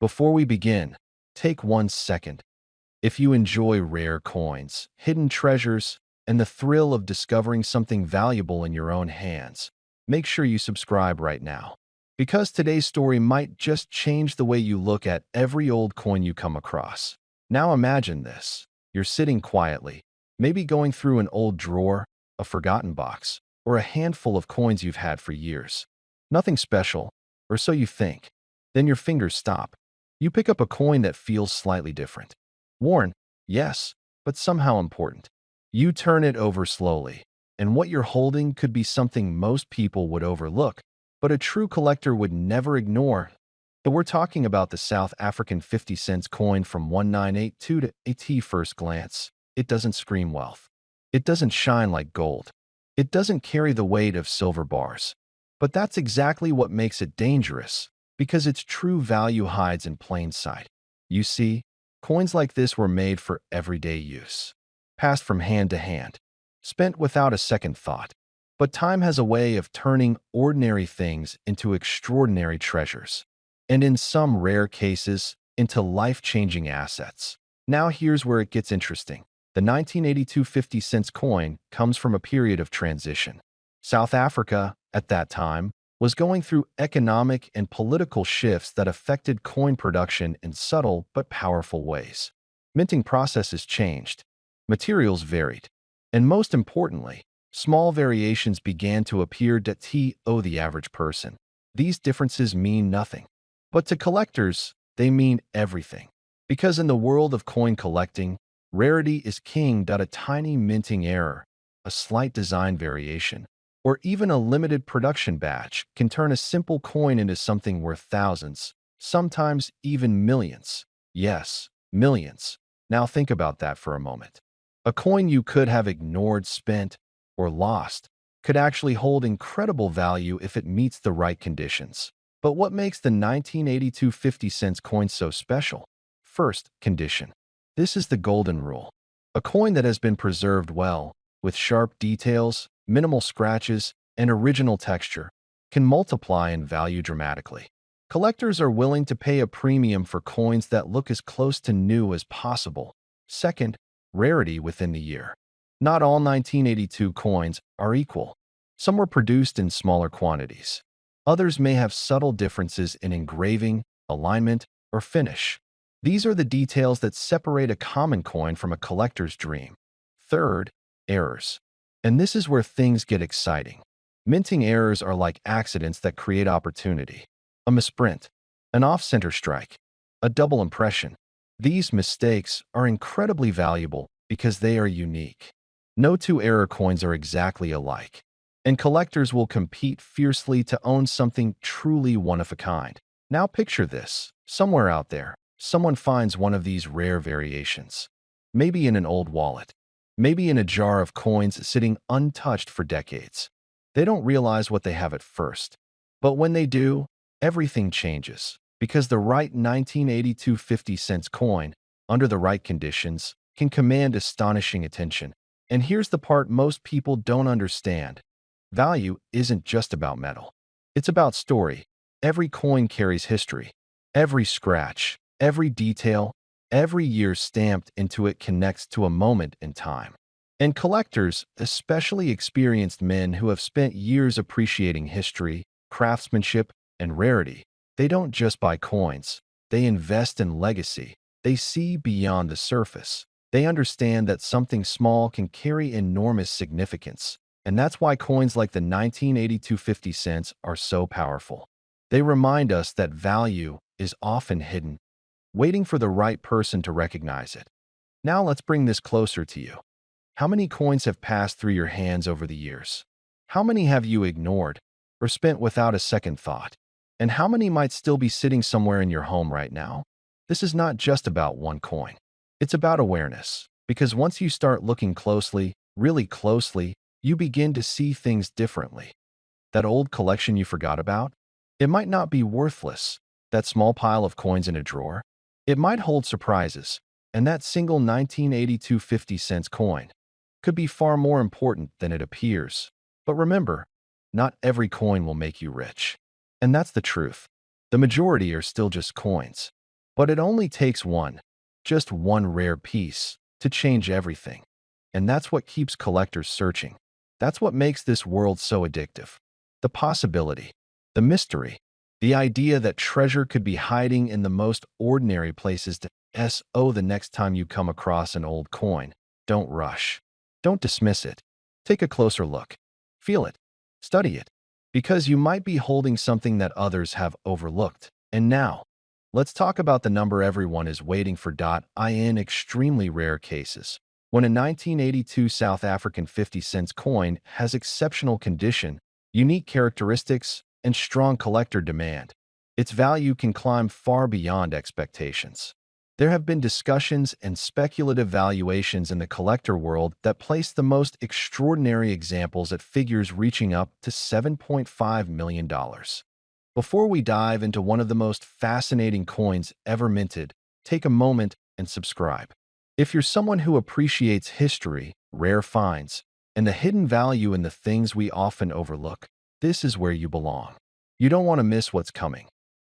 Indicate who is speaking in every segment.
Speaker 1: Before we begin, take 1 second. If you enjoy rare coins, hidden treasures, and the thrill of discovering something valuable in your own hands, make sure you subscribe right now. Because today's story might just change the way you look at every old coin you come across. Now imagine this. You're sitting quietly, maybe going through an old drawer, a forgotten box, or a handful of coins you've had for years. Nothing special, or so you think. Then your fingers stop. You pick up a coin that feels slightly different. Worn, yes, but somehow important. You turn it over slowly, and what you're holding could be something most people would overlook, but a true collector would never ignore. But we're talking about the South African 50 cents coin from 1982 to at first glance. It doesn't scream wealth. It doesn't shine like gold. It doesn't carry the weight of silver bars. But that's exactly what makes it dangerous, because its true value hides in plain sight. You see, coins like this were made for everyday use, passed from hand to hand, spent without a second thought. But time has a way of turning ordinary things into extraordinary treasures, and in some rare cases, into life-changing assets. Now here's where it gets interesting. The 1982 50 cents coin comes from a period of transition. South Africa, at that time, was going through economic and political shifts that affected coin production in subtle but powerful ways. Minting processes changed, materials varied, and most importantly, small variations began to appear that the average person. These differences mean nothing. But to collectors, they mean everything. Because in the world of coin collecting, rarity is king. A tiny minting error, a slight design variation, or even a limited production batch can turn a simple coin into something worth thousands, sometimes even millions. Yes, millions. Now think about that for a moment. A coin you could have ignored, spent, or lost could actually hold incredible value if it meets the right conditions. But what makes the 1982 50 cents coin so special? First, condition. This is the golden rule. A coin that has been preserved well, with sharp details, minimal scratches, and original texture, can multiply in value dramatically. Collectors are willing to pay a premium for coins that look as close to new as possible. Second, rarity within the year. Not all 1982 coins are equal. Some were produced in smaller quantities. Others may have subtle differences in engraving, alignment, or finish. These are the details that separate a common coin from a collector's dream. Third, errors. And this is where things get exciting. Minting errors are like accidents that create opportunity. A misprint, an off-center strike, a double impression. These mistakes are incredibly valuable because they are unique. No two error coins are exactly alike, and collectors will compete fiercely to own something truly one of a kind. Now picture this. Somewhere out there, someone finds one of these rare variations. Maybe in an old wallet. Maybe in a jar of coins sitting untouched for decades. They don't realize what they have at first. But when they do, everything changes. Because the right 1982 50 cents coin, under the right conditions, can command astonishing attention. And here's the part most people don't understand. Value isn't just about metal. It's about story. Every coin carries history. Every scratch, every detail, every year stamped into it connects to a moment in time. And collectors, especially experienced men who have spent years appreciating history, craftsmanship, and rarity, they don't just buy coins. They invest in legacy. They see beyond the surface. They understand that something small can carry enormous significance. And that's why coins like the 1982 50 cents are so powerful. They remind us that value is often hidden, waiting for the right person to recognize it. Now let's bring this closer to you. How many coins have passed through your hands over the years? How many have you ignored or spent without a second thought? And how many might still be sitting somewhere in your home right now? This is not just about one coin. It's about awareness, because once you start looking closely, really closely, you begin to see things differently. That old collection you forgot about? It might not be worthless. That small pile of coins in a drawer? It might hold surprises. And that single 1982 50 cents coin could be far more important than it appears. But remember, not every coin will make you rich. And that's the truth. The majority are still just coins. But it only takes one, just one rare piece, to change everything. And that's what keeps collectors searching. That's what makes this world so addictive. The possibility, the mystery, the idea that treasure could be hiding in the most ordinary places. The next time you come across an old coin, don't rush. Don't dismiss it. Take a closer look. Feel it. Study it. Because you might be holding something that others have overlooked. And now, let's talk about the number everyone is waiting for. In extremely rare cases, when a 1982 South African 50-cent coin has exceptional condition, unique characteristics, and strong collector demand, its value can climb far beyond expectations. There have been discussions and speculative valuations in the collector world that place the most extraordinary examples at figures reaching up to $7.5 million. Before we dive into one of the most fascinating coins ever minted, take a moment and subscribe. If you're someone who appreciates history, rare finds, and the hidden value in the things we often overlook, this is where you belong. You don't want to miss what's coming.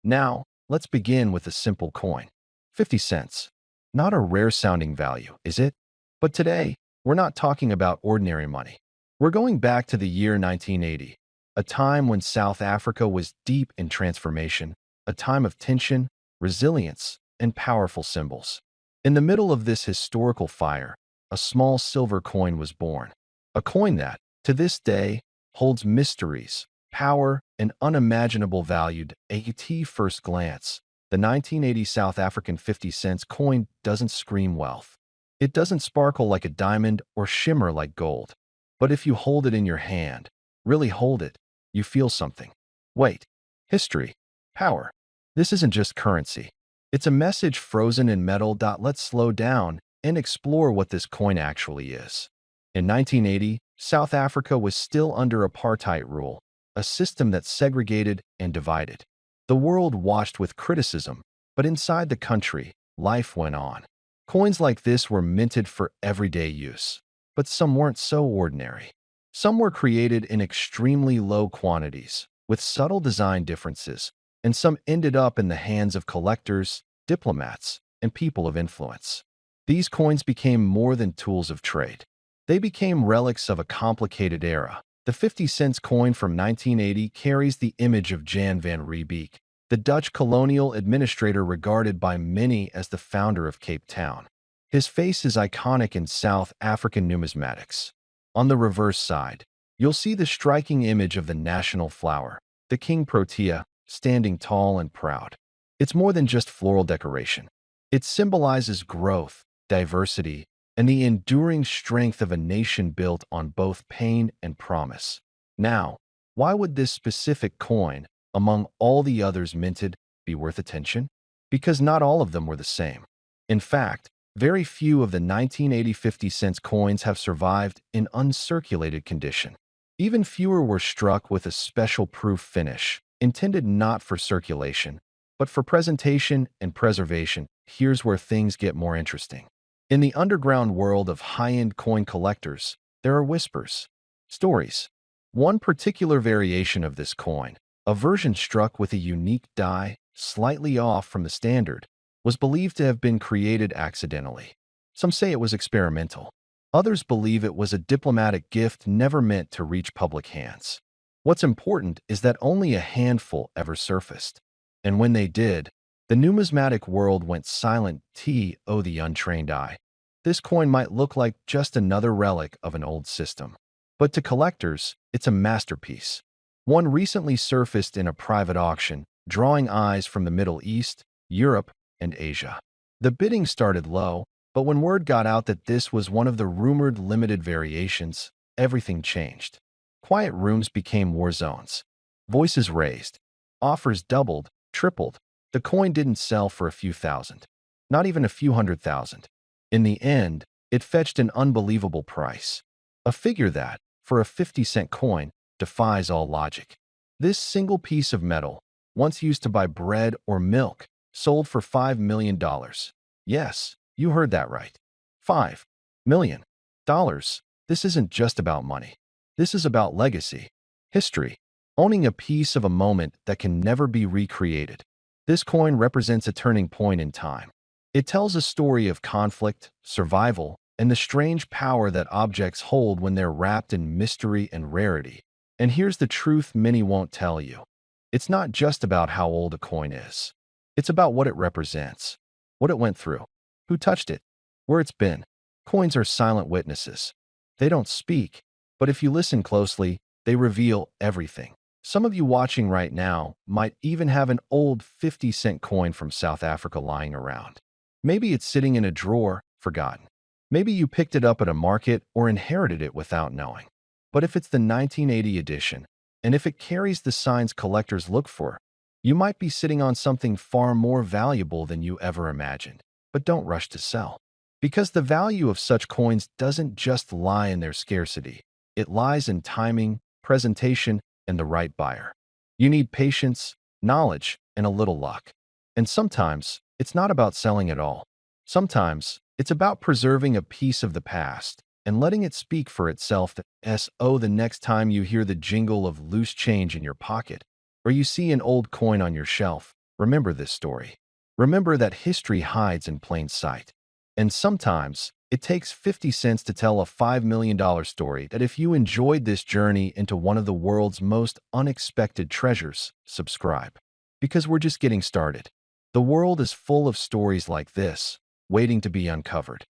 Speaker 1: Now, let's begin with a simple coin. 50 cents. Not a rare-sounding value, is it? But today, we're not talking about ordinary money. We're going back to the year 1980, a time when South Africa was deep in transformation, a time of tension, resilience, and powerful symbols. In the middle of this historical fire, a small silver coin was born. A coin that, to this day, holds mysteries, power, and unimaginable value. At first glance, the 1980 South African 50-cent coin doesn't scream wealth. It doesn't sparkle like a diamond or shimmer like gold. But if you hold it in your hand, really hold it, you feel something. Wait, history, power. This isn't just currency. It's a message frozen in metal. Let's slow down and explore what this coin actually is. In 1980, South Africa was still under apartheid rule, a system that segregated and divided. The world watched with criticism, but inside the country, life went on. Coins like this were minted for everyday use, but some weren't so ordinary. Some were created in extremely low quantities, with subtle design differences, and some ended up in the hands of collectors, diplomats, and people of influence. These coins became more than tools of trade. They became relics of a complicated era. The 50-cent coin from 1980 carries the image of Jan van Riebeeck, the Dutch colonial administrator regarded by many as the founder of Cape Town. His face is iconic in South African numismatics. On the reverse side, you'll see the striking image of the national flower, the King Protea, standing tall and proud. It's more than just floral decoration. It symbolizes growth, diversity, and the enduring strength of a nation built on both pain and promise. Now, why would this specific coin, among all the others minted, be worth attention? Because not all of them were the same. In fact, very few of the 1980 50-cent coins have survived in uncirculated condition. Even fewer were struck with a special proof finish, intended not for circulation, but for presentation and preservation. Here's where things get more interesting. In the underground world of high-end coin collectors, there are whispers, stories. One particular variation of this coin, a version struck with a unique die, slightly off from the standard, was believed to have been created accidentally. Some say it was experimental. Others believe it was a diplomatic gift never meant to reach public hands. What's important is that only a handful ever surfaced. And when they did, the numismatic world went silent. The untrained eye. This coin might look like just another relic of an old system. But to collectors, it's a masterpiece. One recently surfaced in a private auction, drawing eyes from the Middle East, Europe, and Asia. The bidding started low, but when word got out that this was one of the rumored limited variations, everything changed. Quiet rooms became war zones. Voices raised. Offers doubled, tripled. The coin didn't sell for a few thousand. Not even a few $100,000. In the end, it fetched an unbelievable price. A figure that, for a 50-cent coin, defies all logic. This single piece of metal, once used to buy bread or milk, sold for $5 million. Yes, you heard that right. $5 million. This isn't just about money. This is about legacy, history, owning a piece of a moment that can never be recreated. This coin represents a turning point in time. It tells a story of conflict, survival, and the strange power that objects hold when they're wrapped in mystery and rarity. And here's the truth many won't tell you. It's not just about how old a coin is. It's about what it represents, what it went through, who touched it, where it's been. Coins are silent witnesses. They don't speak, but if you listen closely, they reveal everything. Some of you watching right now might even have an old 50-cent coin from South Africa lying around. Maybe it's sitting in a drawer, forgotten. Maybe you picked it up at a market or inherited it without knowing. But if it's the 1980 edition, and if it carries the signs collectors look for, you might be sitting on something far more valuable than you ever imagined. But don't rush to sell. Because the value of such coins doesn't just lie in their scarcity. It lies in timing, presentation, and the right buyer. You need patience, knowledge, and a little luck. And sometimes, it's not about selling at all. Sometimes, it's about preserving a piece of the past and letting it speak for itself. The next time you hear the jingle of loose change in your pocket, or you see an old coin on your shelf, remember this story. Remember that history hides in plain sight. And sometimes, it takes 50 cents to tell a $5 million story. That if you enjoyed this journey into one of the world's most unexpected treasures, subscribe. Because we're just getting started. The world is full of stories like this, waiting to be uncovered.